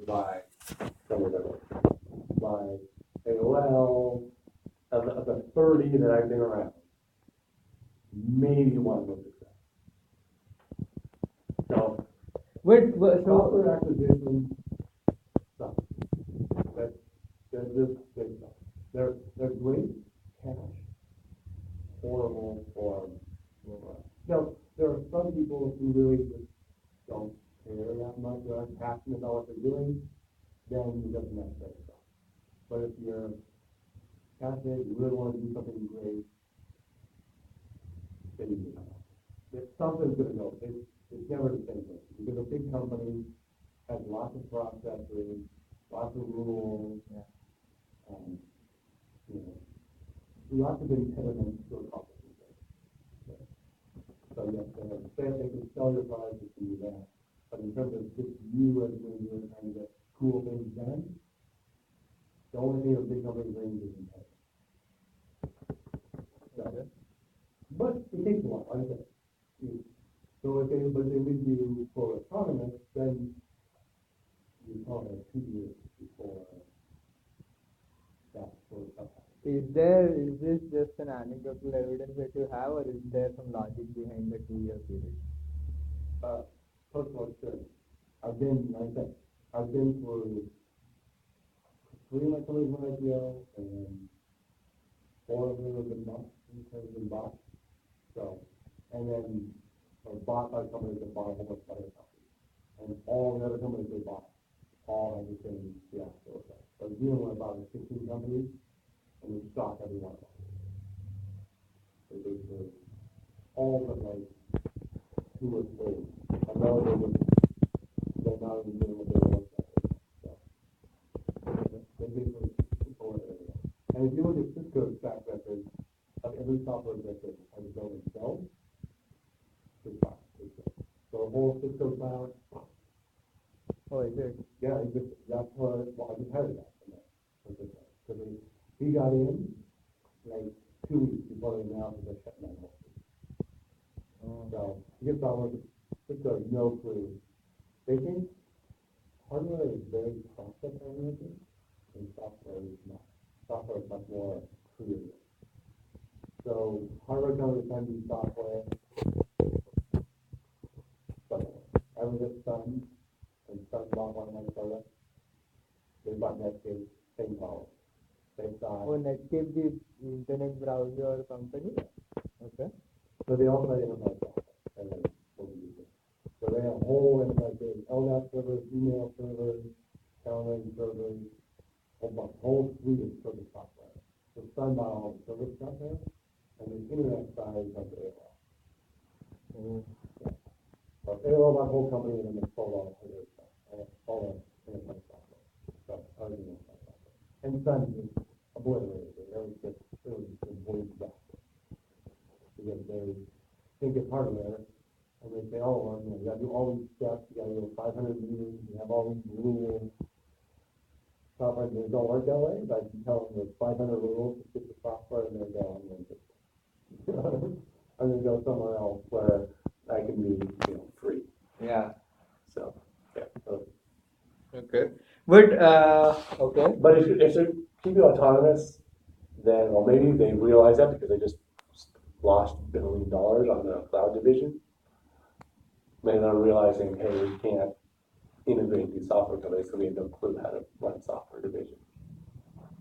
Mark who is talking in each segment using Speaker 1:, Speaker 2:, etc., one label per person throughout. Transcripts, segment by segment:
Speaker 1: by some of them. By AOL, of the 30 that I've been around, maybe one was success. So,
Speaker 2: So
Speaker 1: software acquisition stuff. They're just big stuff. They're great cash, horrible for. Now, there are some people who really just don't care that much, or aren't passionate about what they're doing, then it doesn't necessarily stuff. But if you're passionate, you really want to do something great, then you do it. If something's gonna go, it's never the same thing, because a big company has lots of processes, lots of rules, you know, lots of impediments to accomplishing things. So yes, they can sell your product, you can do that, but in terms of just you as an individual trying to get cool things done, the only thing a big company brings is impediments. So, but it takes a while, like I said. So if they leave you for autonomous, then you probably have 2 years before that sort of stuff happens.
Speaker 2: is this just an anecdotal evidence that you have, or is there some logic behind the 2-year period?
Speaker 1: Personal experience. I've been, like I said, I've been through 3 of my companies when IPO, and 4 of them have been bought, So, and then bought by companies that bought a whole bunch of other companies. And all the other companies they bought all had the same fiasco effect. So you know about 16 companies, and we stock every one of them. So basically, all but like 2 or 3. I know they're not even doing what they want to do. So they basically control everything. And if you look at Cisco's track record of every software executive has built themselves, it's fine. So the whole Cisco cloud,
Speaker 2: Oh, is it?
Speaker 1: yeah, that's what, well, I just hired that from that. Because he got in like 2 weeks before they announced that they're shutting down the whole thing. So he gets on with Cisco has no clue. They think hardware is very process oriented and software is not. Software is much more creative. So hardware companies trying to do software, but I was at Sun, and Sun bought one of my startups. They bought Netscape, same problem. They thought.
Speaker 2: Oh, Netscape, the internet browser company? Okay.
Speaker 1: So they also had enterprise software, and then what we use it. So they have a whole enterprise, LDAP servers, email servers, calendaring servers, whole suite of service software. So Sun bought all the service stuff there, and the internet side is like AOL. So AOL bought the whole company, and then they sold all the other stuff, all the enterprise software. So everything enterprise software. And Sun just obliterated it. It was just void stuff. Because they think it's hardware, and they say, oh, well, you gotta do all these steps, you gotta go 500 meetings, you have all these rules. Software engineers don't work that way, but I can tell them there's 500 rules to get the software, and they go, I'm gonna go somewhere else where I can be, free.
Speaker 2: Yeah.
Speaker 1: So, yeah. So.
Speaker 2: Okay. But, okay.
Speaker 1: But if they keep you autonomous, then, well, maybe they realize that because they just lost $1 billion on the cloud division. Maybe they're realizing, hey, we can't integrate these software companies, so we have no clue how to run software division.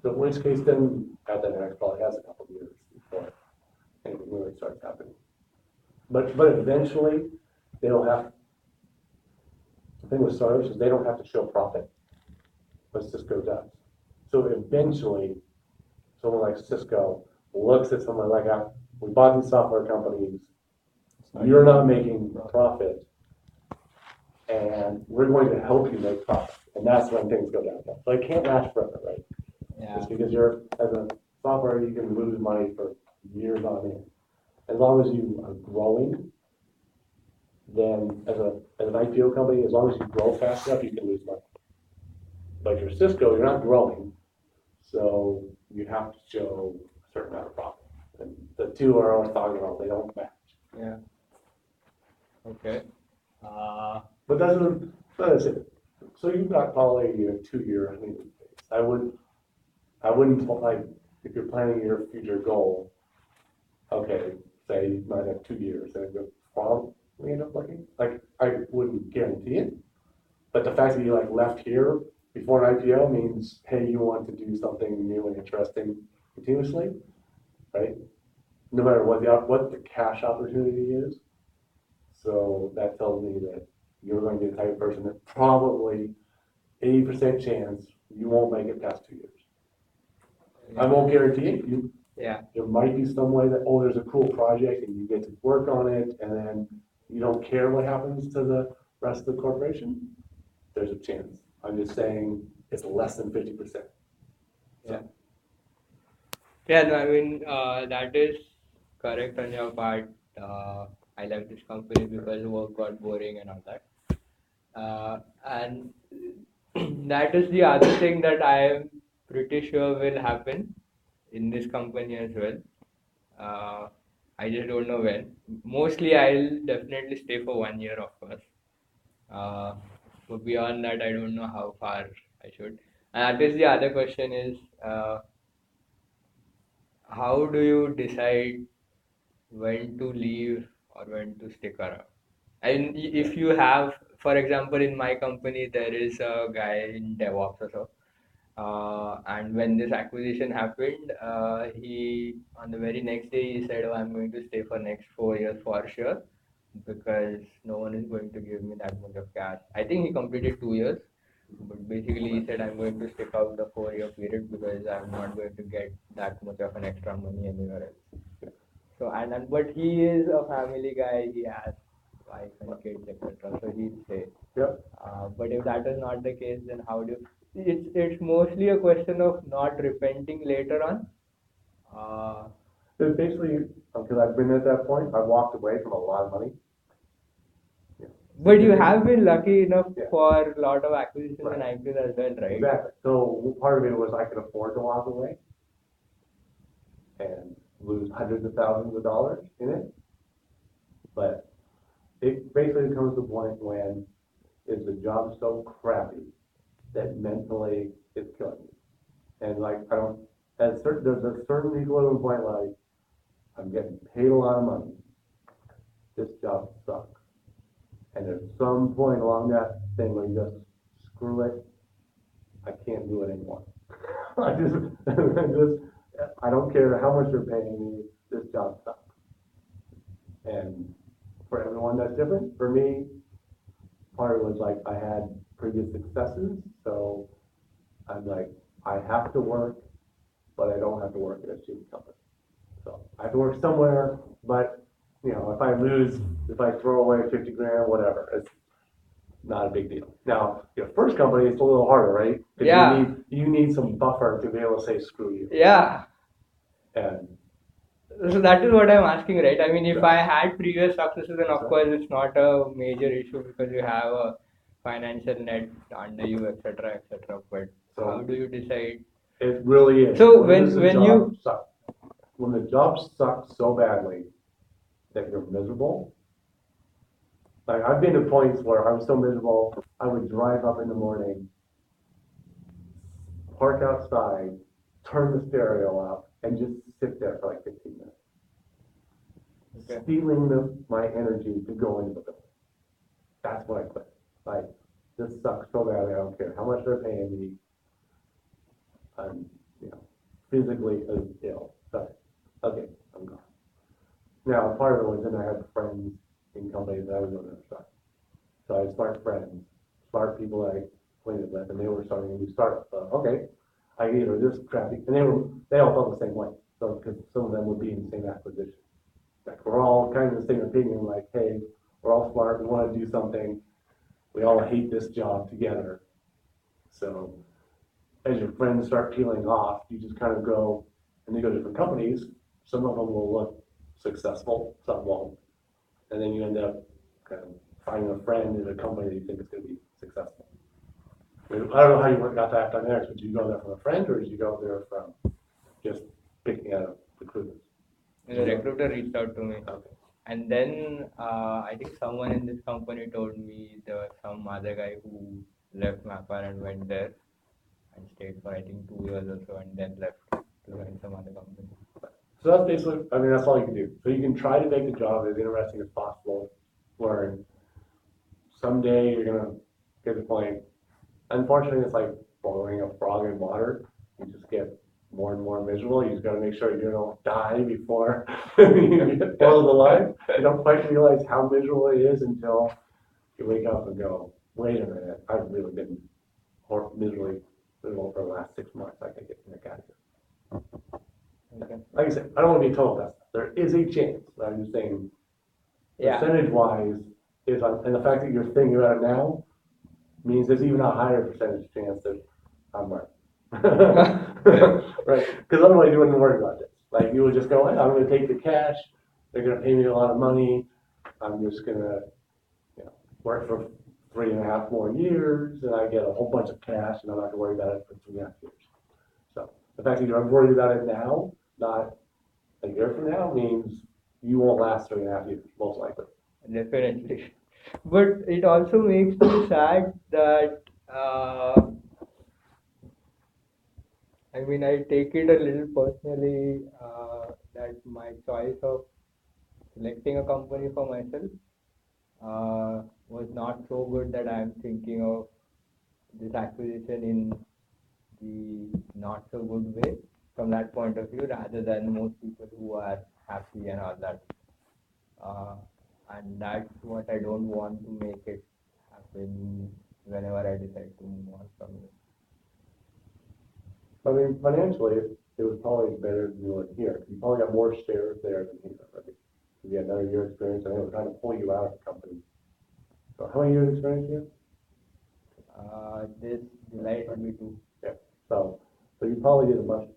Speaker 1: So in which case, then Athletics probably has a couple of years before anything really starts happening. But eventually, they don't have. The thing with startups is they don't have to show profit, but Cisco does. So eventually, someone like Cisco looks at someone like, we bought these software companies, you're not making profit, and we're going to help you make profit. And that's when things go downhill. So it can't last forever, right?
Speaker 2: Yeah.
Speaker 1: Just because as a software, you can lose money for years on end. As long as you are growing, then as an IPO company, as long as you grow fast enough, you can lose money. But if you're Cisco, you're not growing, so you have to show a certain amount of profit. And the two are orthogonal, they don't match.
Speaker 2: Yeah. Okay.
Speaker 1: But that's it. So you've got probably a 2 year honeymoon phase. I wouldn't like, if you're planning your future goal, okay, say you might have 2 years and you'll probably end up looking, like, I wouldn't guarantee it. But the fact that you like left here before an IPO means, hey, you want to do something new and interesting continuously, right? No matter what the cash opportunity is. So that tells me that you're going to be the type of person that probably 80% chance you won't make it past 2 years. I won't guarantee it.
Speaker 2: Yeah.
Speaker 1: There might be some way that, oh, there's a cool project and you get to work on it and then you don't care what happens to the rest of the corporation. There's a chance. I'm just saying it's less than 50%.
Speaker 2: Yeah. Yeah, no, I mean, that is correct on your part. I left this company because work got boring and all that. And that is the other thing that I am pretty sure will happen in this company as well. I just don't know when. Mostly, I'll definitely stay for 1 year, of course. But beyond that, I don't know how far I should. And that is the other question is, how do you decide when to leave or when to stick around? And if you have, for example, in my company, there is a guy in DevOps or so. And when this acquisition happened, he on the very next day he said, "Oh, I'm going to stay for next 4 years for sure, because no one is going to give me that much of cash." I think he completed 2 years, but basically he said, "I'm going to stick out the 4 year period because I'm not going to get that much of an extra money anywhere else." So and but he is a family guy. He has wife and kids, etc. So he'll stay.
Speaker 1: Yep.
Speaker 2: But if that is not the case, then how do you? It's mostly a question of not repenting later on.
Speaker 1: It's basically, because I've been at that point, I've walked away from a lot of money. Yeah.
Speaker 2: But you have been lucky enough
Speaker 1: Yeah.
Speaker 2: for a lot of acquisitions and
Speaker 1: Right.
Speaker 2: IPOs as well, right?
Speaker 1: Exactly. So part of it was I could afford to walk away and lose hundreds of thousands of dollars in it. But it basically comes to the point when is the job so crappy that mentally it's killing me. And like I don't, there's a certain equilibrium point like I'm getting paid a lot of money. This job sucks. And there's some point along that thing where you just screw it. I can't do it anymore. I don't care how much you're paying me. This job sucks. And for everyone that's different. For me, part of it was like I had previous successes, so I'm like, I have to work, but I don't have to work at a shitty company. So I have to work somewhere, but if I lose, if I throw away 50 grand, whatever, it's not a big deal. Now, your first company, it's a little harder, right? 'Cause
Speaker 2: Yeah.
Speaker 1: You need some buffer to be able to say screw you.
Speaker 2: Yeah.
Speaker 1: And
Speaker 2: So that is what I'm asking, right? I mean, if
Speaker 1: Yeah.
Speaker 2: I had previous successes, then of course it's not a major issue because you have a financial net under you, etc., etc. But
Speaker 1: So-
Speaker 2: how do you decide?
Speaker 1: it really is.
Speaker 2: So
Speaker 1: does the
Speaker 2: when
Speaker 1: job
Speaker 2: you-
Speaker 1: suck? When the job sucks so badly that you're miserable. Like I've been to points where I was so miserable, I would drive up in the morning, park outside, turn the stereo up, and just sit there for like 15 minutes.
Speaker 2: Okay.
Speaker 1: Stealing my energy to go into the building. That's what I quit. Like, this sucks so badly, I don't care how much they're paying me. I'm, physically ill. But, okay, I'm gone. Now, part of it was then I had friends in companies that I was going to start. So I had smart friends, smart people I acquainted with, and they were starting a new startup. So, okay, I either this crappy, and they all felt the same way. So, because some of them would be in the same acquisition. Like, we're all kind of the same opinion, like, hey, we're all smart, we want to do something, we all hate this job together. So, as your friends start peeling off, you just kind of go, and they go to different companies. Some of them will look successful, some won't. And then you end up kind of finding a friend in a company that you think is going to be successful. I don't know how you got that dynamics, but did you go there from a friend or did you go there from just picking out recruiters?
Speaker 2: The recruiter reached out to me.
Speaker 1: Okay.
Speaker 2: And then I think someone in this company told me there was some other guy who left Mappa and went there and stayed for I think 2 years or so and then left to join some other company.
Speaker 1: So that's basically, I mean, that's all you can do. So you can try to make the job as interesting as possible, learn. Someday you're gonna get to the point. Unfortunately, it's like boiling a frog in water. You just get more and more miserable. You just gotta make sure you don't die before you get boiled alive. You don't quite realize how miserable it is until you wake up and go, wait a minute, I've really been miserable for the last 6 months. I can get the heck out of here.
Speaker 2: Okay.
Speaker 1: Like I said, I don't want to be total pessimist. There is a chance, but I'm just saying,
Speaker 2: Yeah.
Speaker 1: percentage-wise, and the fact that you're thinking about it now means there's even a higher percentage chance that I'm right. Right? Because otherwise you wouldn't worry about this. Like you would just go, hey, I'm going to take the cash. They're going to pay me a lot of money. I'm just going to, work for 3.5 more years, and I get a whole bunch of cash, and I'm not going to worry about it for 3.5 years. So the fact that you're worried about it now, not a year from now, means you won't last 3.5 years, most likely.
Speaker 2: Definitely. But it also makes me sad that I mean I take it a little personally that my choice of selecting a company for myself was not so good that I'm thinking of this acquisition in the not so good way from that point of view rather than most people who are happy and all that. Uh, and that's what I don't want to make it happen whenever I decide to move on from it.
Speaker 1: I mean, financially, it was probably better than you were here. You probably got more shares there than here, right? You had another year experience, and they were trying to pull you out of the company. So how many years experience do you have?
Speaker 2: This July 22.
Speaker 1: Yeah. So you probably did a much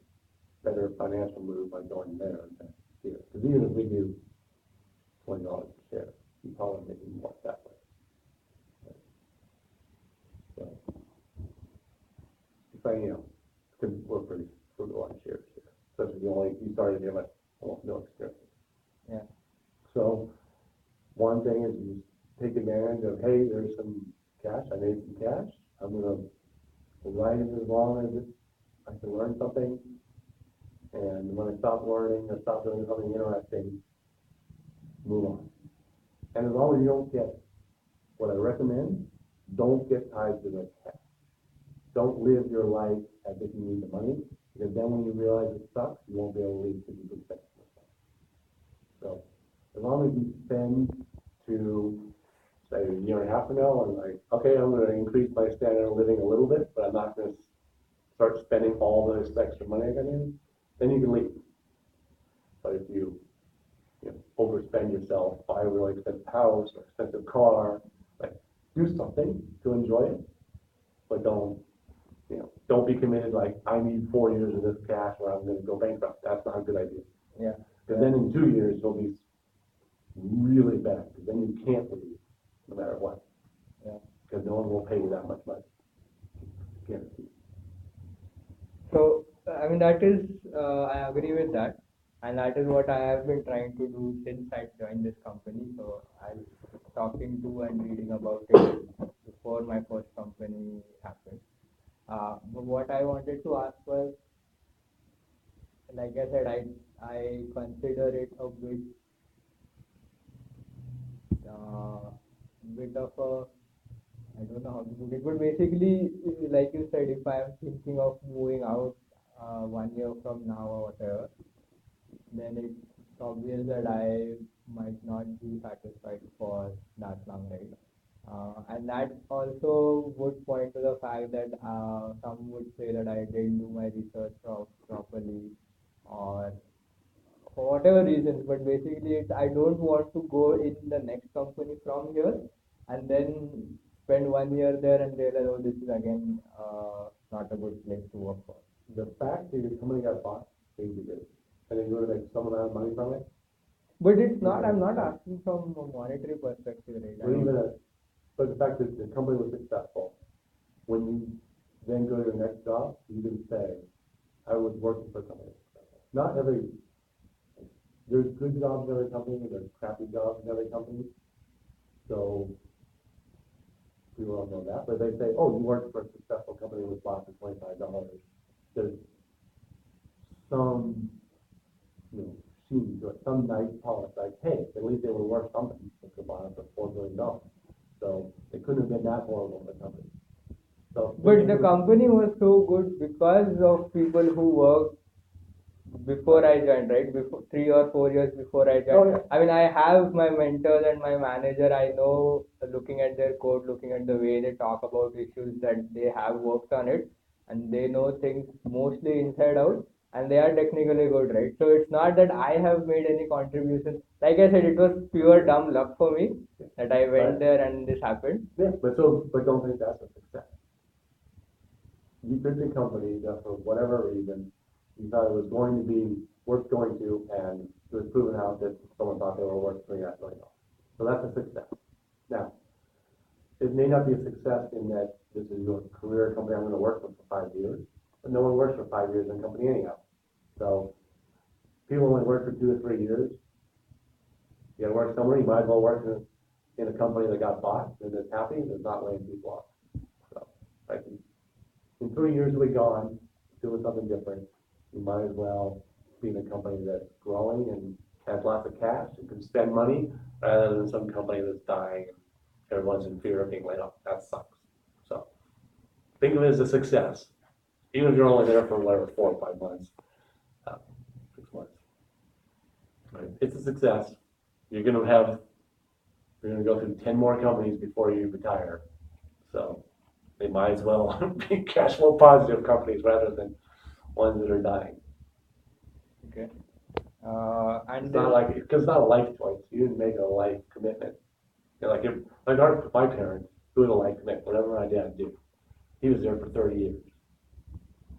Speaker 1: better financial move by going there than here. Because even if we do $20 a share, you probably make more that way. So, because we're pretty frugal on shares here. Especially you started here with almost no experience.
Speaker 2: Yeah.
Speaker 1: So one thing is you take advantage of, hey, there's some cash, I made some cash, I'm gonna ride it as long as I can learn something. And when I stop learning or stop doing something interesting, move on. And as long as you don't get what I recommend, don't get tied to the cash. Don't live your life as if you need the money, because then when you realize it sucks, you won't be able to leave because you can spend it. So as long as you spend to say a year and a half from now, and like, okay, I'm going to increase my standard of living a little bit, but I'm not going to start spending all this extra money I got in, then you can leave. But if you overspend yourself, buy a really expensive house or expensive car, like do something to enjoy it, but don't be committed like I need 4 years of this cash or I'm going to go bankrupt. That's not a good idea.
Speaker 2: Yeah.
Speaker 1: Because then in 2 years you'll be really bad. Because then you can't leave no matter what.
Speaker 2: Yeah.
Speaker 1: Because no one will pay you that much money. Guaranteed.
Speaker 2: So I mean that is I agree with that, and that is what I have been trying to do since I joined this company. So I was talking to and reading about it before my first company happened. But what I wanted to ask was, like I said, I consider it a bit of a, I don't know how to put it, but basically, like you said, if I am thinking of moving out 1 year from now or whatever, then it's obvious that I might not be satisfied for that long, right? And that also would point to the fact that some would say that I didn't do my research properly, or for whatever reasons. But basically, I don't want to go in the next company from here and then spend 1 year there and realize, oh, this is again not a good place to work for.
Speaker 1: The fact that your company got bought means you did it. And then you're going to make some amount of money from it.
Speaker 2: But it's not, I'm not asking from a monetary perspective, right?
Speaker 1: But the fact that the company was successful, when you then go to your next job, you can say, I was working for a company. Not every, there's good jobs in every company, there's crappy jobs in every company. So people don't know that, but they say, oh, you worked for a successful company with bought for $25. There's some, sheen to it, some nice polish, like, hey, at least they were worth something if they bought it for $4 billion. So it couldn't have been that horrible of a company. So,
Speaker 2: But the company was so good because of people who worked before I joined, right? Before 3 or 4 years before I joined.
Speaker 1: Oh, yeah.
Speaker 2: I mean, I have my mentors and my manager. I know, looking at their code, looking at the way they talk about issues, that they have worked on it and they know things mostly inside out, and they are technically good, right? So it's not that I have made any contribution. Like I said, it was pure dumb luck for me that I went
Speaker 1: Right.
Speaker 2: there and this happened.
Speaker 1: Yeah, but don't think that's a success. You picked a company that for whatever reason, you thought it was going to be worth going to, and it was proven out that someone thought they were worth $3.5 million. So that's a success. Now, it may not be a success in that this is your career company I'm going to work with for 5 years, but no one works for 5 years in a company anyhow. So people only work for 2 or 3 years. You got to work somewhere. You might as well work in a company that got bought and that's happy and is not laying people off. So, like, in 3 years we'll be gone, doing something different. You might as well be in a company that's growing and has lots of cash and can spend money, rather than some company that's dying and everyone's in fear of being laid off. That sucks. So think of it as a success, even if you're only there for whatever 4 or 5 months, 6 months. Right? It's a success. You're going to go through 10 more companies before you retire. So they might as well be cash flow positive companies rather than ones that are dying.
Speaker 2: Okay. And
Speaker 1: It's not like, because it's not a life choice. You didn't make a life commitment. Like my parents, doing a life commitment, whatever my dad did. He was there for 30 years.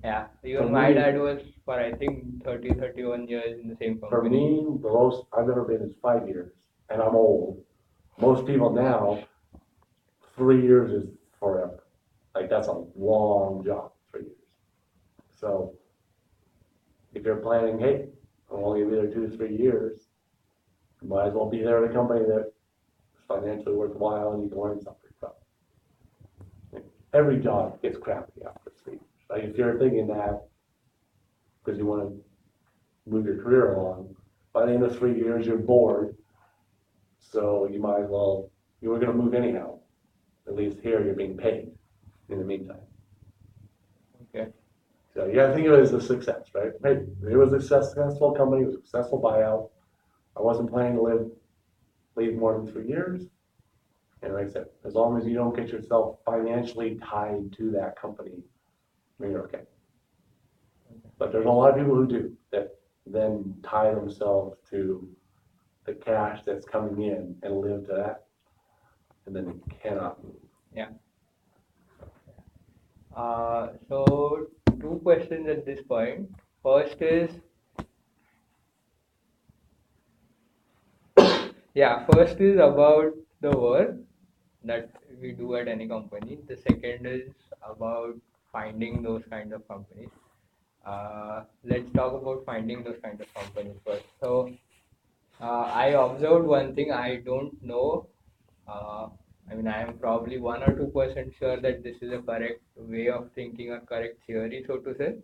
Speaker 2: yeah, even
Speaker 1: For
Speaker 2: my
Speaker 1: me-
Speaker 2: dad was for I think 30, 31 years in the same
Speaker 1: For
Speaker 2: company.
Speaker 1: me, the most I've ever been is 5 years, and I'm old. Most people now, 3 years is forever. Like that's a long job, 3 years. So if you're planning, hey, I'm only gonna be there 2 to 3 years, you might as well be there at a company that's financially worthwhile and you can learn something from. Every job gets crappy after 3 years. Like if you're thinking that because you want to move your career along, by the end of 3 years you're bored, so you might as well, you were going to move anyhow. At least here you're being paid in the meantime.
Speaker 2: Okay.
Speaker 1: So you got to think of it as a success, right? Hey, it was a successful company, it was a successful buyout. I wasn't planning to leave more than 3 years. And like I said, as long as you don't get yourself financially tied to that company, then you're okay. But there's a lot of people who do that then tie themselves to the cash that's coming in and live to that, and then they cannot move.
Speaker 2: Yeah. So 2 questions at this point. First is, first is about the work that we do at any company. The second is about finding those kind of companies. Let's talk about finding those kind of companies first. So I observed one thing. I don't know. I mean, I am probably 1 or 2% sure that this is a correct way of thinking or correct theory, so to say,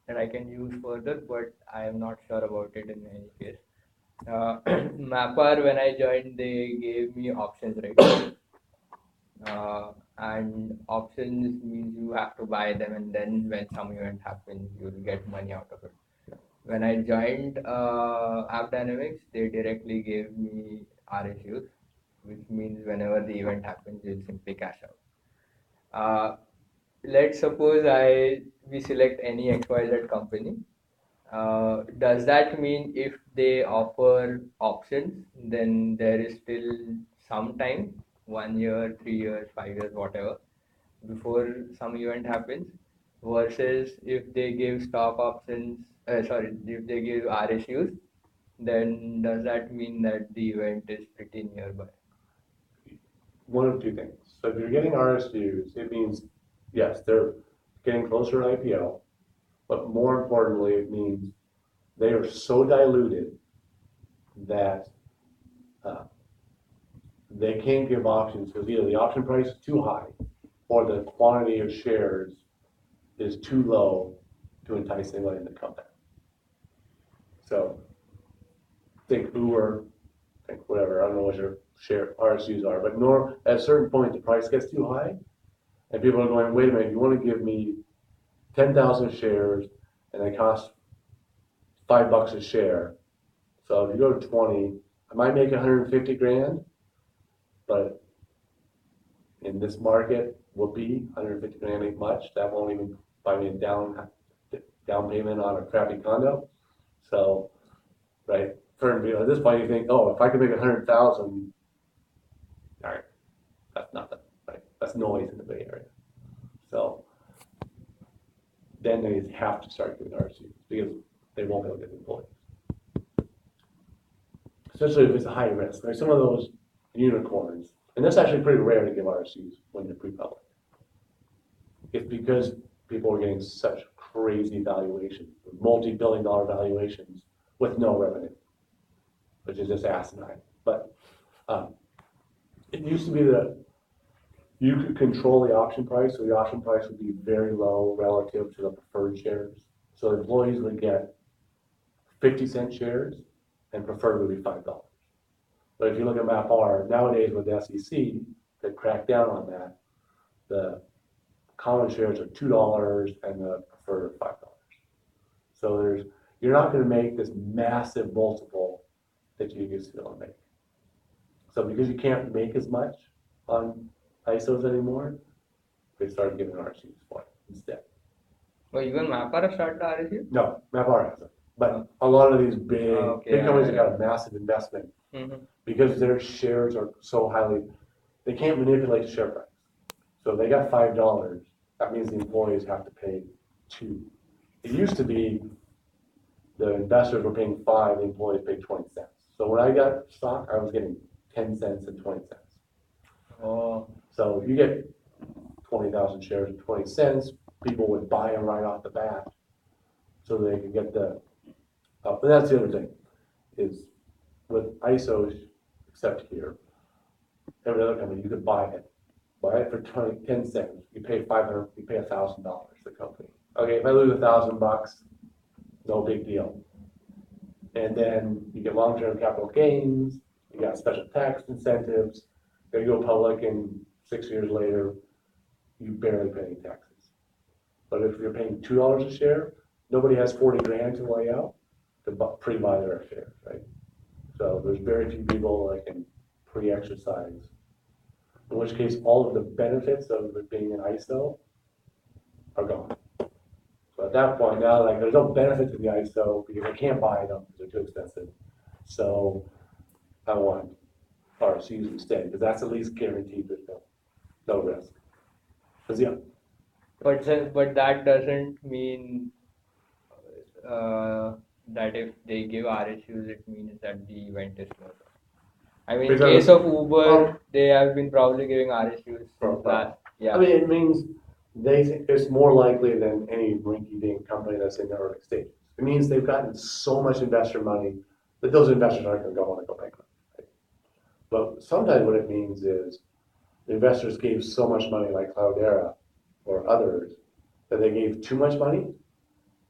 Speaker 2: that I can use further, but I am not sure about it in any case. Mapper, when I joined, they gave me options, right? And options means you have to buy them, and then when some event happens, you'll get money out of it. When I joined AppDynamics, they directly gave me RSUs, which means whenever the event happens, you'll simply cash out. Let's suppose we select any XYZ company. Does that mean if they offer options, then there is still some time, 1 year, 3 years, 5 years, whatever, before some event happens, versus if they give stock options, if they give RSUs, then does that mean that the event is pretty nearby?
Speaker 1: One of 2 things. So if you're getting RSUs, it means, yes, they're getting closer to IPO, but more importantly, it means they are so diluted that they can't give options because either the option price is too high or the quantity of shares is too low to entice anyone to come back. So think Uber, think whatever, I don't know what your share RSUs are, but at a certain point the price gets too high and people are going, wait a minute, you want to give me 10,000 shares and they cost $5 a share. So if you go to 20, I might make 150 grand, but in this market, whoopee, 150 grand ain't much. That won't even buy me a down payment on a crappy condo. So, right, at this point you think, oh, if I could make 100,000, all right, that's nothing, right? That's noise in the Bay Area. So then they have to start doing RSUs because they won't be able to get employees. Especially if it's a high risk. Like some of those unicorns, and that's actually pretty rare to give RSUs when you're pre-public. It's because people are getting such crazy valuations, multi-billion dollar valuations with no revenue, which is just asinine. But it used to be that you could control the option price, so the option price would be very low relative to the preferred shares. So employees would get 50-cent shares and preferred would be $5. But if you look at MapR, nowadays with the SEC, they crack down on that. The common shares are $2 and the preferred are $5. So you're not going to make this massive multiple that you used to be able to make. So because you can't make as much on ISOs anymore, they started giving RSUs for it instead.
Speaker 2: Well, even MapR started RSU?
Speaker 1: No, MapR hasn't. But a lot of these big companies that got a massive investment, because their shares are so highly, they can't manipulate the share price. So if they got $5, that means the employees have to pay $2. It used to be the investors were paying $5, the employees paid 20 cents. So when I got stock, I was getting 10 cents and 20 cents.
Speaker 2: Oh.
Speaker 1: So if you get 20,000 shares at 20 cents, people would buy them right off the bat so they could get the, but that's the other thing, is with ISOs, except here, every other company, you could buy it for 10 cents, you pay $500, you pay $1,000 to the company. Okay, if I lose $1,000, no big deal. And then you get long-term capital gains, you got special tax incentives, they go public and 6 years later, you barely pay any taxes. But if you're paying $2 a share, nobody has 40 grand to lay out to pre-buy their shares, right? So there's very few people that can pre-exercise. In which case, all of the benefits of it being an ISO are gone. So at that point, now like there's no benefit to the ISO because I can't buy them because they're too expensive. So I want RSUs instead because that's at least guaranteed with no risk. Because yeah.
Speaker 2: But that doesn't mean that if they give RSUs, it means that the event is closed. I mean, in case of Uber, they have been probably giving RSUs since last. Yeah.
Speaker 1: I mean, it means they think it's more likely than any rinky-dink company that's in the early stages. It means they've gotten so much investor money that those investors aren't going to want to go bankrupt. Right? But sometimes what it means is the investors gave so much money, like Cloudera or others, that they gave too much money,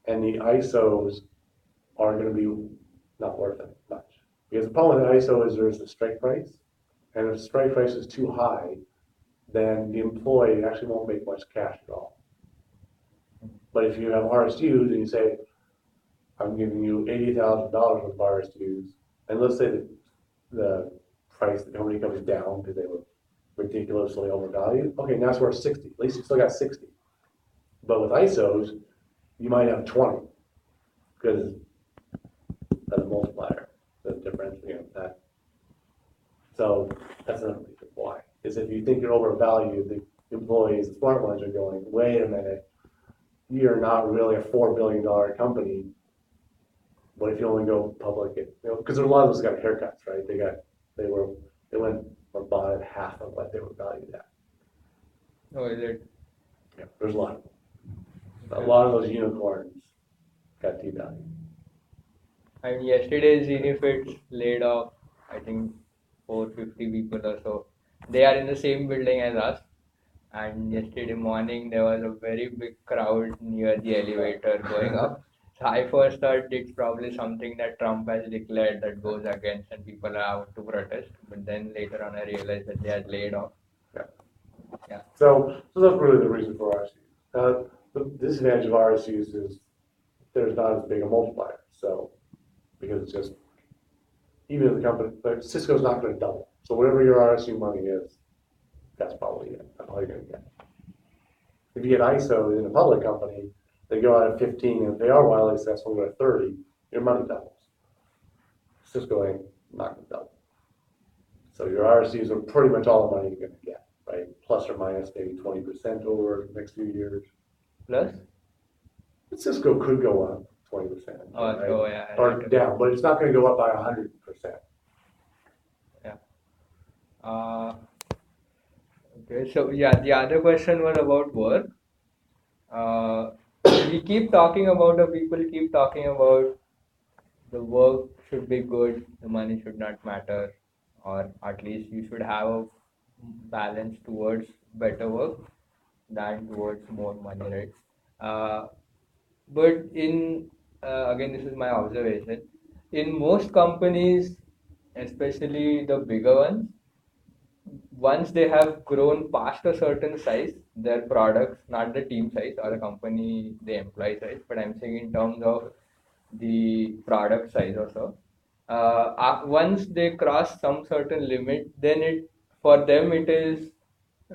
Speaker 1: and the ISOs are going to be not worth it much. Because the problem with an ISO is there's a strike price, and if the strike price is too high, then the employee actually won't make much cash at all. But if you have RSUs and you say, I'm giving you $80,000 worth of RSUs, and let's say that the price, the company comes down because they were ridiculously overvalued, okay, now it's worth 60. At least you still got 60. But with ISOs, you might have 20 because of the multiplier, the difference, that. So that's another reason why. Is if you think you're overvalued, the employees, the smart ones are going, wait a minute, you're not really a $4 billion company. What if you only go public? Because a lot of those got haircuts, right? They went or bought at half of what they were valued at.
Speaker 2: Oh, is it?
Speaker 1: Yeah, there's a lot. A lot of those unicorns got devalued.
Speaker 2: I mean, yesterday Zenefits laid off, I think, 450 people or so. They are in the same building as us, and yesterday morning there was a very big crowd near the elevator going up. So I first thought it's probably something that Trump has declared that goes against and people are out to protest. But then later on I realized that they had laid off.
Speaker 1: Yeah.
Speaker 2: Yeah.
Speaker 1: So that's really the reason for RSUs. The disadvantage of RSUs is there's not as big a multiplier. So because it's just, even if the company, but Cisco's not going to double. So whatever your RSU money is, that's probably it. That's all you're going to get. If you get ISO in a public company, they go out at 15, and if they are wildly successful, go at 30, your money doubles. Cisco ain't not going to double. So your RSUs are pretty much all the money you're going to get, right? Plus or minus maybe 20% over the next few years.
Speaker 2: Plus?
Speaker 1: Cisco could go up 20%,
Speaker 2: Oh,
Speaker 1: right?
Speaker 2: so yeah.
Speaker 1: Or down, but it's not going to go up by 100%.
Speaker 2: Yeah. Okay, so yeah, the other question was about work. Uh, we keep talking about, or people keep talking about the work should be good, the money should not matter, or at least you should have a balance towards better work than towards more money, right? But in again, this is my observation. In most companies, especially the bigger ones, once they have grown past a certain size, their products, not the team size or the company, the employee size, but I'm saying in terms of the product size or so. Once they cross some certain limit, then it for them it is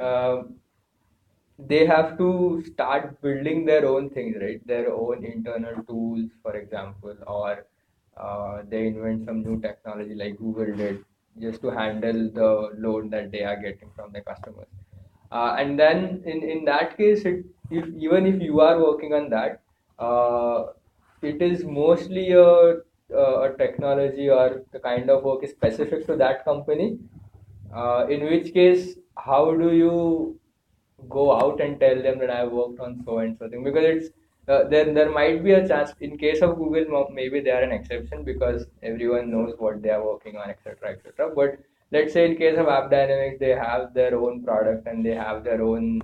Speaker 2: uh, they have to start building their own things, right? Their own internal tools, for example, or they invent some new technology like Google did, just to handle the load that they are getting from their customers. And then in that case, even if you are working on that, it is mostly a technology or the kind of work is specific to that company. In which case, how do you go out and tell them that I worked on so and so thing? Because it's there might be a chance in case of Google, maybe they are an exception because everyone knows what they are working on, etc., etc. But let's say in case of App Dynamics, they have their own product and they have their own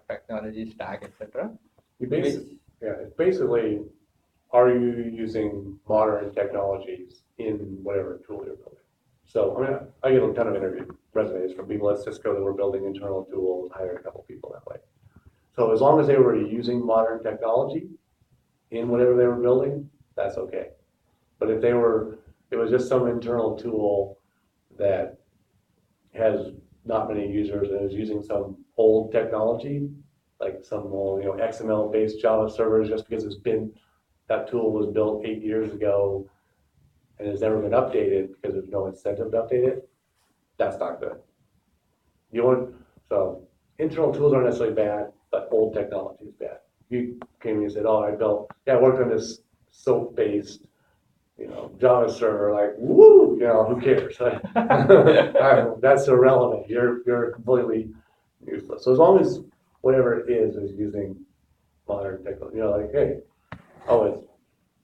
Speaker 2: technology stack, etc.
Speaker 1: You it's basically, are you using modern technologies in whatever tool you're building? So, I mean, I get a ton of interview resumes from people at Cisco that were building internal tools, hired a couple people that way. So as long as they were using modern technology in whatever they were building, that's okay. But if it was just some internal tool that has not many users and is using some old technology, like some old, XML-based Java servers, just because that tool was built 8 years ago and has never been updated because there's no incentive to update it, that's not good. So internal tools aren't necessarily bad, but old technology is bad. You came and said, "Oh, I worked on this SOAP-based, Java server," like, woo, who cares? That's irrelevant. You're completely useless. So as long as whatever it is using modern technology, like, hey,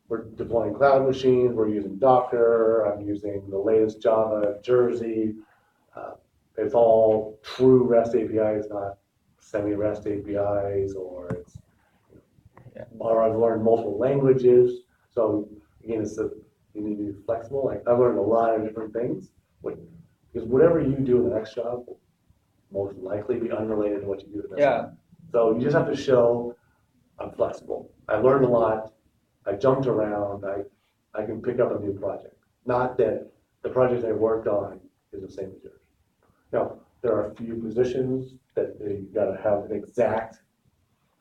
Speaker 1: we're deploying cloud machines, we're using Docker, I'm using the latest Java Jersey. It's all true REST APIs, not semi-REST APIs, or I've learned multiple languages. So again, you need to be flexible. Like, I've learned a lot of different things, because whatever you do in the next job will most likely be unrelated to what you do in this one. So you just have to show I'm flexible. I learned a lot. I jumped around. I can pick up a new project. Not that the project I worked on is the same as yours. Now, there are a few positions that you got to have an exact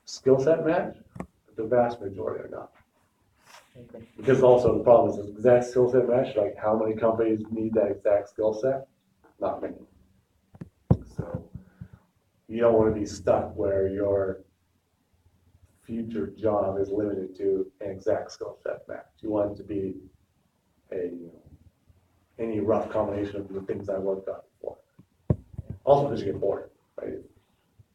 Speaker 1: skill set match, but the vast majority are not.
Speaker 2: Okay.
Speaker 1: Because also the problem is exact skill set match, like how many companies need that exact skill set? Not many. So you don't want to be stuck where your future job is limited to an exact skill set match. You want it to be any rough combination of the things I worked on before. Also, because you get bored, right?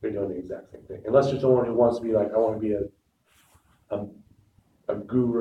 Speaker 1: You're doing the exact same thing. Unless you're someone who wants to be like, I want to be a guru